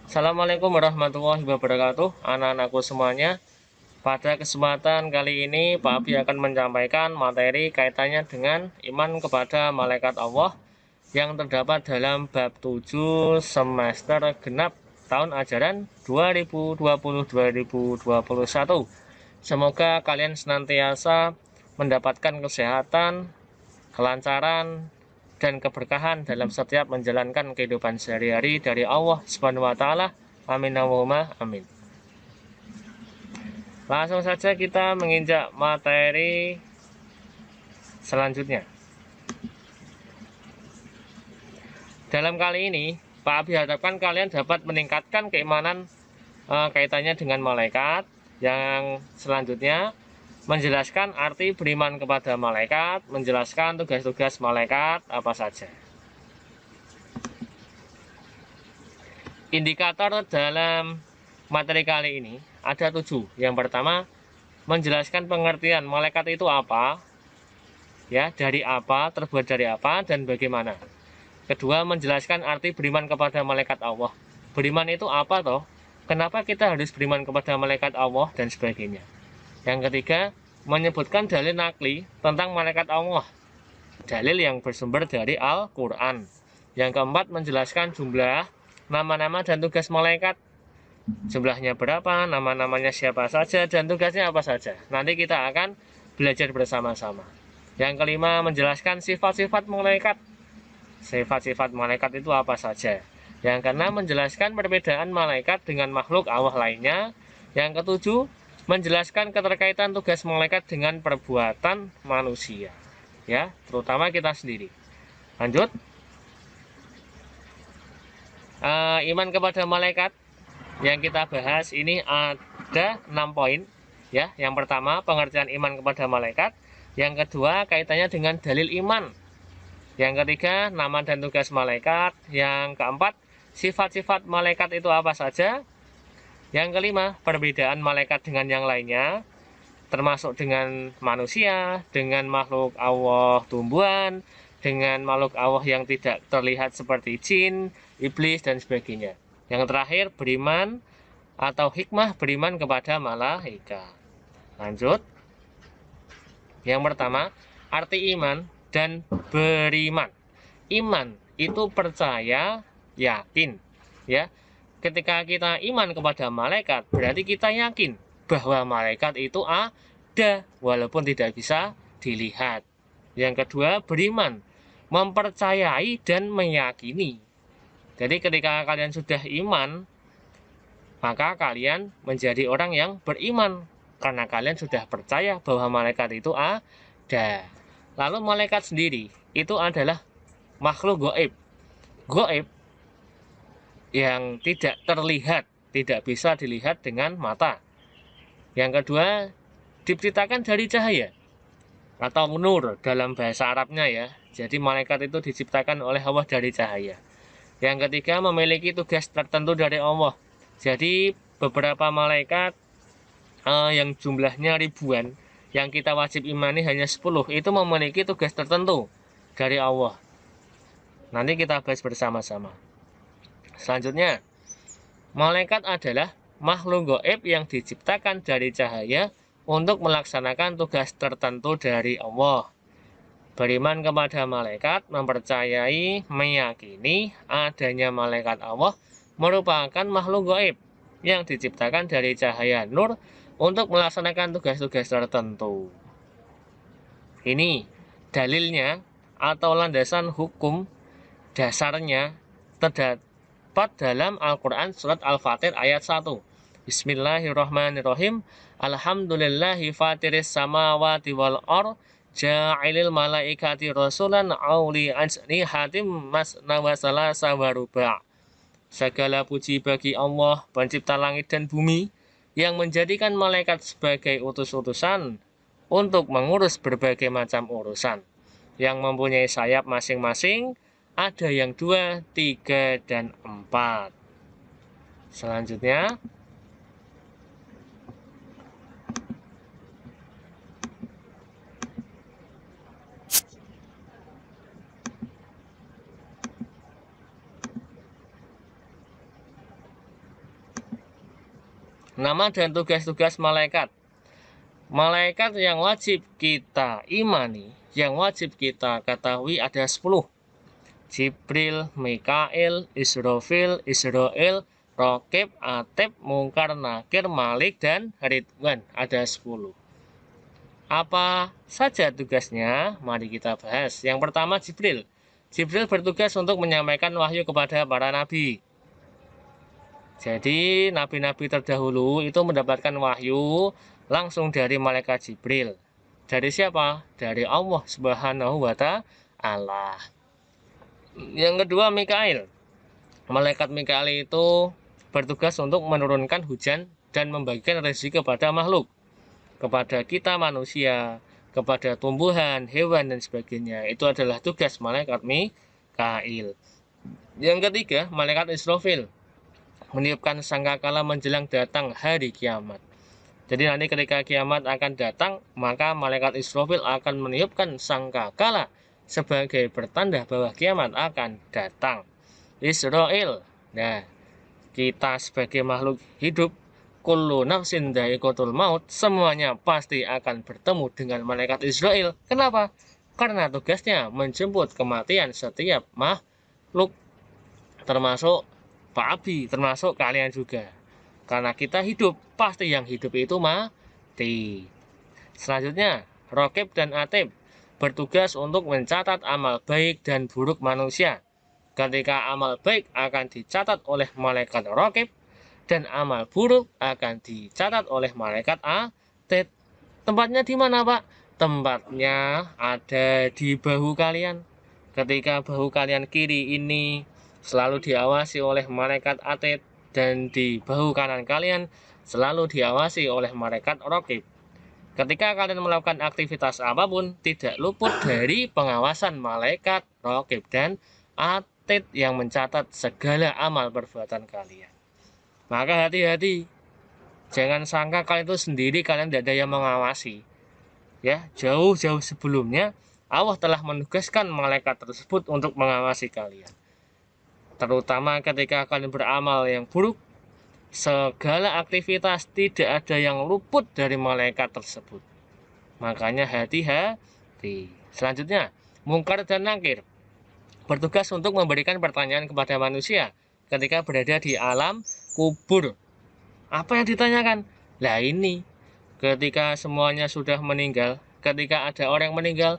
Assalamualaikum warahmatullahi wabarakatuh, anak-anakku semuanya. Pada kesempatan kali ini, Pak Abi akan menyampaikan materi kaitannya dengan iman kepada malaikat Allah yang terdapat dalam bab 7 semester genap tahun ajaran 2020-2021. Semoga kalian senantiasa mendapatkan kesehatan, kelancaran, dan keberkahan dalam setiap menjalankan kehidupan sehari-hari dari Allah Subhanahu wa taala. Amin Allahumma amin. Langsung saja kita menginjak materi selanjutnya. Dalam kali ini, Pak Abi harapkan kalian dapat meningkatkan keimanan kaitannya dengan malaikat. Yang selanjutnya menjelaskan arti beriman kepada malaikat, menjelaskan tugas-tugas malaikat apa saja. Indikator dalam materi kali ini ada 7. Yang pertama, menjelaskan pengertian malaikat itu apa, ya, dari apa, terbuat dari apa, dan bagaimana. Kedua, menjelaskan arti beriman kepada malaikat Allah. Beriman itu apa toh? Kenapa kita harus beriman kepada malaikat Allah dan sebagainya. Yang ketiga, menyebutkan dalil nakli tentang malaikat Allah. Dalil yang bersumber dari Al-Quran. Yang keempat, menjelaskan jumlah, nama-nama, dan tugas malaikat. Jumlahnya berapa, nama-namanya siapa saja, dan tugasnya apa saja. Nanti kita akan belajar bersama-sama. Yang kelima, menjelaskan sifat-sifat malaikat. Sifat-sifat malaikat itu apa saja. Yang keenam, menjelaskan perbedaan malaikat dengan makhluk Allah lainnya. Yang ketujuh, menjelaskan keterkaitan tugas malaikat dengan perbuatan manusia, ya, terutama kita sendiri. Lanjut. Iman kepada malaikat yang kita bahas ini ada 6 poin, ya. Yang pertama, pengertian iman kepada malaikat. Yang kedua, kaitannya dengan dalil iman. Yang ketiga, nama dan tugas malaikat. Yang keempat, sifat-sifat malaikat itu apa saja. Yang kelima, perbedaan malaikat dengan yang lainnya, termasuk dengan manusia, dengan makhluk Allah tumbuhan, dengan makhluk Allah yang tidak terlihat seperti jin, iblis, dan sebagainya. Yang terakhir, beriman atau hikmah beriman kepada malaikat. Lanjut. Yang pertama, arti iman dan beriman. Iman itu percaya, yakin, ya. Ketika kita iman kepada malaikat, berarti kita yakin bahwa malaikat itu ada walaupun tidak bisa dilihat. Yang kedua, beriman, mempercayai dan meyakini. Jadi ketika kalian sudah iman, maka kalian menjadi orang yang beriman karena kalian sudah percaya bahwa malaikat itu ada. Lalu malaikat sendiri itu adalah makhluk gaib. Gaib yang tidak terlihat, tidak bisa dilihat dengan mata. Yang kedua, diciptakan dari cahaya atau nur dalam bahasa Arabnya, ya. Jadi malaikat itu diciptakan oleh Allah dari cahaya. Yang ketiga, memiliki tugas tertentu dari Allah. Jadi beberapa malaikat yang jumlahnya ribuan, yang kita wajib imani hanya 10, itu memiliki tugas tertentu dari Allah. Nanti kita bahas bersama-sama. Selanjutnya, malaikat adalah makhluk gaib yang diciptakan dari cahaya untuk melaksanakan tugas tertentu dari Allah. Beriman kepada malaikat, mempercayai, meyakini adanya malaikat Allah merupakan makhluk gaib yang diciptakan dari cahaya nur untuk melaksanakan tugas-tugas tertentu. Ini dalilnya atau landasan hukum dasarnya terdapat dalam Al-Quran surat Al-Fatir ayat 1. Bismillahirrahmanirrahim. Alhamdulillahi fatiris samawati wal ar ja'ilil malaikati rasulan auli ajnihatim masna wa salasa wa ruba'. Segala puji bagi Allah, pencipta langit dan bumi, yang menjadikan malaikat sebagai utus-utusan untuk mengurus berbagai macam urusan, yang mempunyai sayap masing-masing, ada yang 2, 3, dan 4. Selanjutnya, Nama dan tugas-tugas malaikat. Malaikat yang wajib kita imani, yang wajib kita ketahui ada 10. Jibril, Mikail, Israfil, Israel, Raqib, Atib, Mungkar, Nakir, Malik, dan Ridwan. Ada 10. Apa saja tugasnya? Mari kita bahas. Yang pertama, Jibril. Jibril bertugas untuk menyampaikan wahyu kepada para nabi. Jadi nabi-nabi terdahulu itu mendapatkan wahyu langsung dari malaikat Jibril. Dari siapa? Dari Allah Subhanahu wa Ta'ala. Yang kedua, Mikail. Malaikat Mikail itu bertugas untuk menurunkan hujan dan membagikan rezeki kepada makhluk, kepada kita manusia, kepada tumbuhan, hewan, dan sebagainya. Itu adalah tugas malaikat Mikail. Yang ketiga, malaikat Israfil meniupkan sangkakala menjelang datang hari kiamat. Jadi nanti ketika kiamat akan datang, maka malaikat Israfil akan meniupkan sangkakala sebagai pertanda bahwa kiamat akan datang. Israel. Nah, kita sebagai makhluk hidup, kullu nafsin dha'iqatul maut, semuanya pasti akan bertemu dengan malaikat Israel. Kenapa? Karena tugasnya menjemput kematian setiap makhluk, termasuk Pak Abi, termasuk kalian juga. Karena kita hidup, pasti yang hidup itu mati. Selanjutnya, Raqib dan Atib bertugas untuk mencatat amal baik dan buruk manusia. Ketika amal baik akan dicatat oleh malaikat Raqib dan amal buruk akan dicatat oleh malaikat Atid. Tempatnya di mana, Pak? Tempatnya ada di bahu kalian. Ketika bahu kalian kiri ini selalu diawasi oleh malaikat Atid dan di bahu kanan kalian selalu diawasi oleh malaikat Raqib. Ketika kalian melakukan aktivitas apapun, tidak luput dari pengawasan malaikat Raqib dan Atid yang mencatat segala amal perbuatan kalian. Maka hati-hati, jangan sangka kalian itu sendiri, kalian tidak ada yang mengawasi. Ya, jauh-jauh sebelumnya Allah telah menugaskan malaikat tersebut untuk mengawasi kalian. Terutama ketika kalian beramal yang buruk, segala aktivitas tidak ada yang luput dari malaikat tersebut. Makanya hati-hati. Selanjutnya, Mungkar dan Nakir bertugas untuk memberikan pertanyaan kepada manusia ketika berada di alam kubur. Apa yang ditanyakan? Lah ini, ketika semuanya sudah meninggal, ketika ada orang yang meninggal,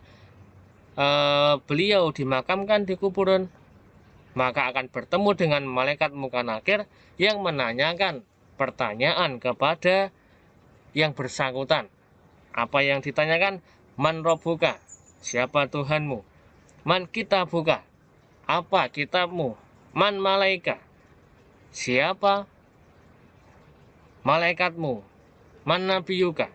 beliau dimakamkan di kuburan, maka akan bertemu dengan malaikat Mungkar Nakir yang menanyakan pertanyaan kepada yang bersangkutan. Apa yang ditanyakan? Man Rabbuka, siapa Tuhanmu? Man Kitabuka, apa kitabmu? Man Malaika, siapa malaikatmu? Man Nabiyuka,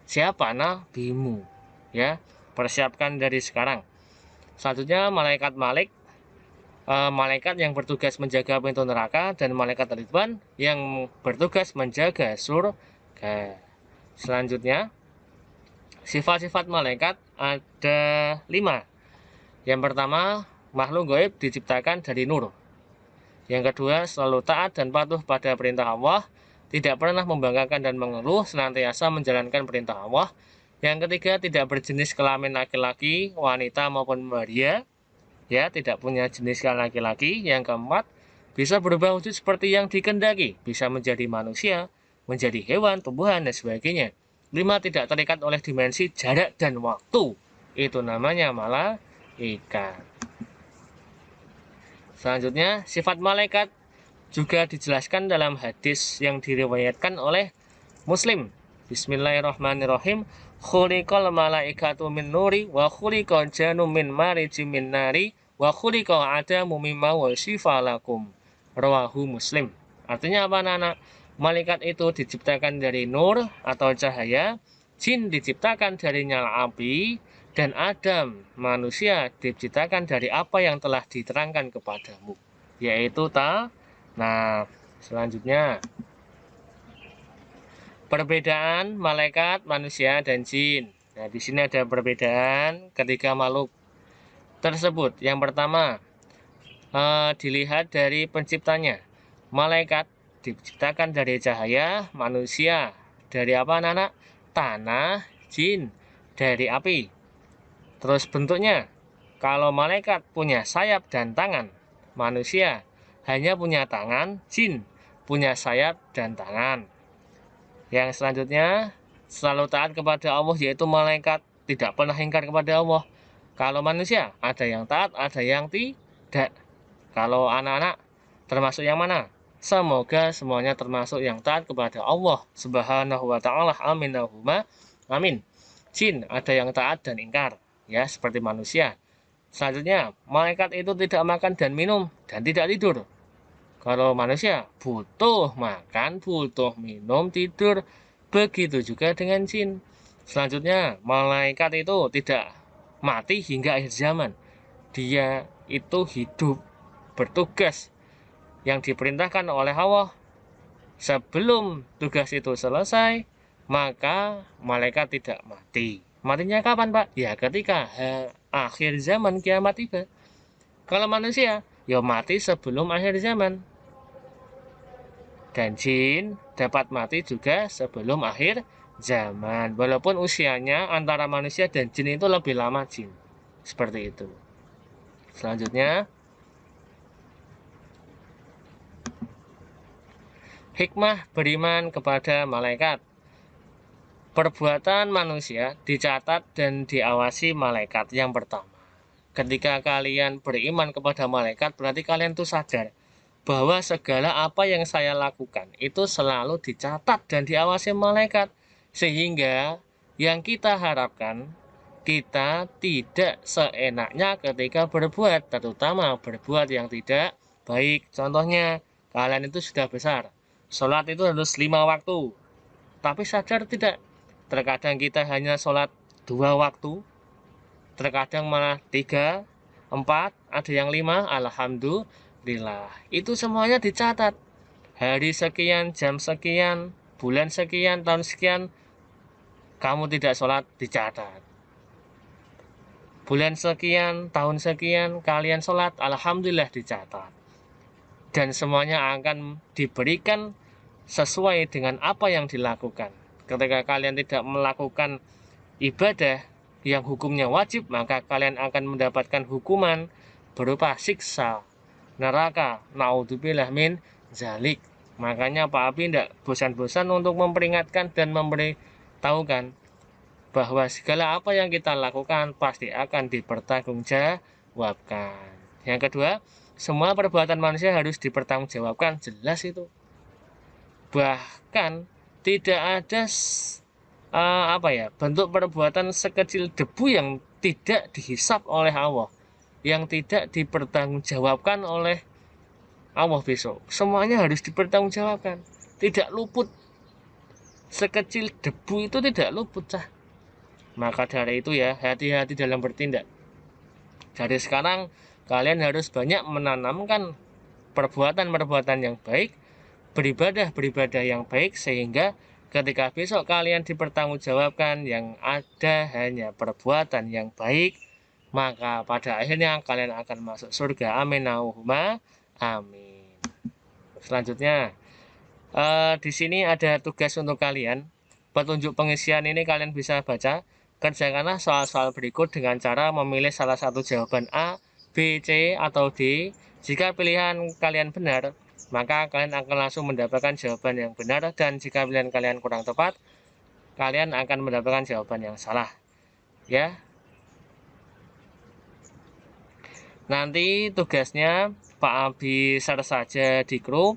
siapa nabimu? Ya, persiapkan dari sekarang. Selanjutnya malaikat Malik, malaikat yang bertugas menjaga pintu neraka, dan malaikat Ridwan yang bertugas menjaga surga. Selanjutnya, sifat-sifat malaikat ada 5. Yang pertama, makhluk gaib diciptakan dari nur. Yang kedua, selalu taat dan patuh pada perintah Allah, tidak pernah membanggakan dan mengeluh, senantiasa menjalankan perintah Allah. Yang ketiga, tidak berjenis kelamin laki-laki, wanita maupun pria, ya, tidak punya jenis kelamin laki-laki. Yang keempat, bisa berubah wujud seperti yang dikehendaki, bisa menjadi manusia, menjadi hewan, tumbuhan, dan sebagainya. 5, tidak terikat oleh dimensi, jarak, dan waktu. Itu namanya malaikat. Selanjutnya, sifat malaikat juga dijelaskan dalam hadis yang diriwayatkan oleh Muslim. Bismillahirrahmanirrahim. Khuliqal malaikatu min nuri wa khuliqal jannu min mariji min nari wa khuliqal adamu mimma wasifa lakum. Rawahu Muslim. Artinya apa, anak? Malaikat itu diciptakan dari nur atau cahaya, jin diciptakan dari nyala api, dan Adam, manusia, diciptakan dari apa yang telah diterangkan kepadamu, yaitu Nah, selanjutnya, perbedaan malaikat, manusia, dan jin. Nah, di sini ada perbedaan ketiga makhluk tersebut. Yang pertama, dilihat dari penciptanya. Malaikat diciptakan dari cahaya, manusia dari apa anak-anak? Tanah, jin dari api. Terus bentuknya, kalau malaikat punya sayap dan tangan, manusia hanya punya tangan, jin punya sayap dan tangan. Yang selanjutnya, selalu taat kepada Allah, yaitu malaikat tidak pernah ingkar kepada Allah. Kalau manusia, ada yang taat, ada yang tidak. Kalau anak-anak, termasuk yang mana? Semoga semuanya termasuk yang taat kepada Allah Subhanahu wa ta'ala. Amin. Amin. Jin, ada yang taat dan ingkar, ya, seperti manusia. Selanjutnya, malaikat itu tidak makan dan minum dan tidak tidur. Kalau manusia butuh makan, butuh minum, tidur. Begitu juga dengan jin. Selanjutnya, malaikat itu tidak mati hingga akhir zaman. Dia itu hidup, bertugas yang diperintahkan oleh Allah. Sebelum tugas itu selesai, maka malaikat tidak mati. Matinya kapan, Pak? Ya ketika akhir zaman, kiamat tiba. Kalau manusia, ya mati sebelum akhir zaman. Dan jin dapat mati juga sebelum akhir zaman. Walaupun usianya antara manusia dan jin itu lebih lama jin. Seperti itu. Selanjutnya, hikmah beriman kepada malaikat. Perbuatan manusia dicatat dan diawasi malaikat. Yang pertama, ketika kalian beriman kepada malaikat, berarti kalian tuh sadar bahwa segala apa yang saya lakukan itu selalu dicatat dan diawasi malaikat. Sehingga yang kita harapkan, kita tidak seenaknya ketika berbuat, terutama berbuat yang tidak baik. Contohnya, kalian itu sudah besar, sholat itu harus 5 waktu, tapi sadar tidak, terkadang kita hanya sholat 2 waktu, terkadang malah 3, 4, ada yang 5, alhamdulillah. Itu semuanya dicatat. Hari sekian, jam sekian, bulan sekian, tahun sekian, kamu tidak sholat, dicatat. Bulan sekian, tahun sekian, kalian sholat, alhamdulillah, dicatat. Dan semuanya akan diberikan sesuai dengan apa yang dilakukan. Ketika kalian tidak melakukan ibadah yang hukumnya wajib, maka kalian akan mendapatkan hukuman berupa siksa neraka. Naudzubillah min zalik. Makanya Pak Abi tidak bosan-bosan untuk memperingatkan dan memberitahukan bahwa segala apa yang kita lakukan pasti akan dipertanggungjawabkan. Yang kedua, semua perbuatan manusia harus dipertanggungjawabkan. Jelas itu. Bahkan tidak ada bentuk perbuatan sekecil debu yang tidak dihisap oleh Allah, yang tidak dipertanggungjawabkan oleh Allah besok. Semuanya harus dipertanggungjawabkan, tidak luput. Sekecil debu itu tidak luput, cah. Maka dari itu ya, hati-hati dalam bertindak. Dari sekarang kalian harus banyak menanamkan perbuatan-perbuatan yang baik, beribadah yang baik, sehingga ketika besok kalian dipertanggungjawabkan yang ada hanya perbuatan yang baik, maka pada akhirnya kalian akan masuk surga. Amin. Amin. Selanjutnya, di sini ada tugas untuk kalian. Petunjuk pengisian ini kalian bisa baca. Kerjakanlah soal-soal berikut dengan cara memilih salah satu jawaban A, B, C, atau D. Jika pilihan kalian benar, maka kalian akan langsung mendapatkan jawaban yang benar, dan jika pilihan kalian kurang tepat, kalian akan mendapatkan jawaban yang salah. Ya. Nanti tugasnya Pak Abi share saja di grup.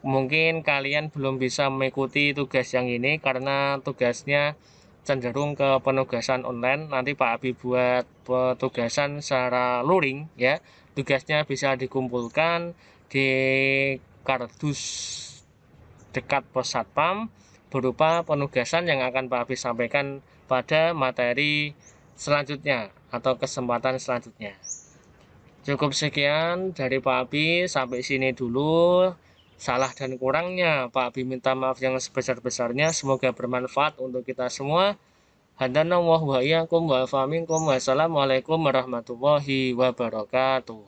Mungkin kalian belum bisa mengikuti tugas yang ini karena tugasnya cenderung ke penugasan online. Nanti Pak Abi buat petugasan secara luring ya. Tugasnya bisa dikumpulkan di kardus dekat pos satpam berupa penugasan yang akan Pak Abi sampaikan pada materi selanjutnya atau kesempatan selanjutnya. Cukup sekian dari Pak Abi, sampai sini dulu. Salah dan kurangnya Pak Abi minta maaf yang sebesar-besarnya. Semoga bermanfaat untuk kita semua. Hadanallahu wa iyyakum wa afa minkum. Wassalamualaikum warahmatullahi wabarakatuh.